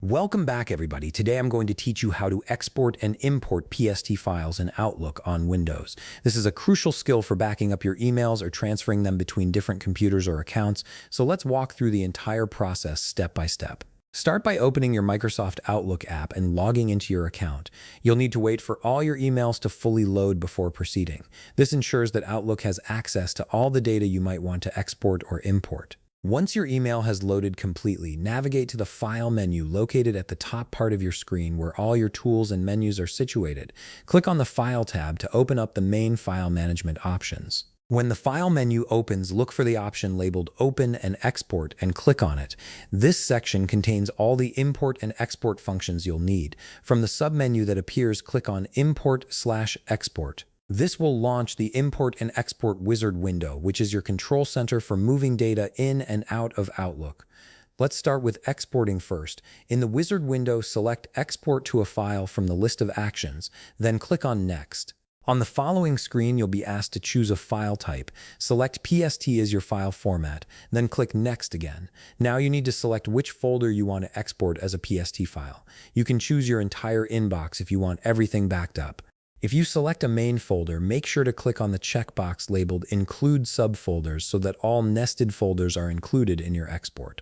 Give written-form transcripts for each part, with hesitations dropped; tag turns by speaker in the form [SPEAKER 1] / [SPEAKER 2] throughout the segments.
[SPEAKER 1] Welcome back, everybody. Today I'm going to teach you how to export and import PST files in Outlook on Windows. This is a crucial skill for backing up your emails or transferring them between different computers or accounts, so let's walk through the entire process step by step. Start by opening your Microsoft Outlook app and logging into your account. You'll need to wait for all your emails to fully load before proceeding. This ensures that Outlook has access to all the data you might want to export or import. Once your email has loaded completely, navigate to the File menu located at the top part of your screen where all your tools and menus are situated. Click on the File tab to open up the main file management options. When the File menu opens, look for the option labeled Open and Export and click on it. This section contains all the import and export functions you'll need. From the submenu that appears, click on Import/Export. This will launch the Import and Export wizard window, which is your control center for moving data in and out of Outlook. Let's start with exporting first. In the wizard window, select Export to a file from the list of actions, then click on Next. On the following screen, you'll be asked to choose a file type. Select PST as your file format, then click Next again. Now you need to select which folder you want to export as a PST file. You can choose your entire inbox if you want everything backed up. If you select a main folder, make sure to click on the checkbox labeled Include Subfolders so that all nested folders are included in your export.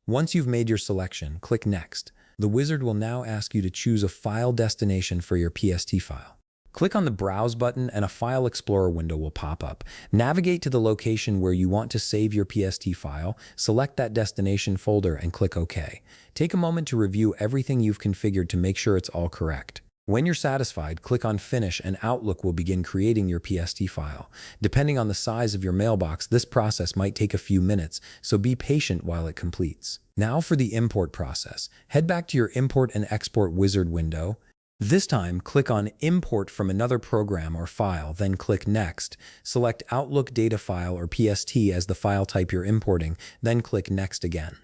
[SPEAKER 1] Once you've made your selection, click Next. The wizard will now ask you to choose a file destination for your PST file. Click on the Browse button and a File Explorer window will pop up. Navigate to the location where you want to save your PST file, select that destination folder and click OK. Take a moment to review everything you've configured to make sure it's all correct. When you're satisfied, click on Finish and Outlook will begin creating your PST file. Depending on the size of your mailbox, this process might take a few minutes, so be patient while it completes. Now for the import process. Head back to your Import and Export wizard window. This time, click on Import from another program or file, then click Next. Select Outlook Data File or PST as the file type you're importing, then click Next again.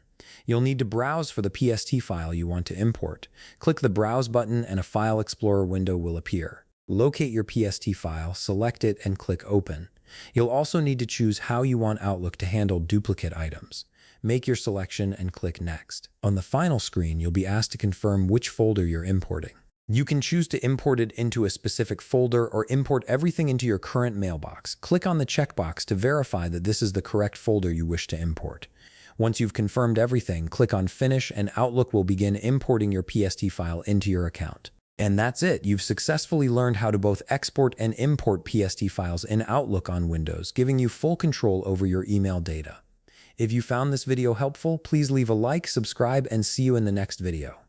[SPEAKER 1] You'll need to browse for the PST file you want to import. Click the Browse button and a File Explorer window will appear. Locate your PST file, select it, and click Open. You'll also need to choose how you want Outlook to handle duplicate items. Make your selection and click Next. On the final screen, you'll be asked to confirm which folder you're importing. You can choose to import it into a specific folder or import everything into your current mailbox. Click on the checkbox to verify that this is the correct folder you wish to import. Once you've confirmed everything, click on Finish and Outlook will begin importing your PST file into your account. And that's it. You've successfully learned how to both export and import PST files in Outlook on Windows, giving you full control over your email data. If you found this video helpful, please leave a like, subscribe, and see you in the next video.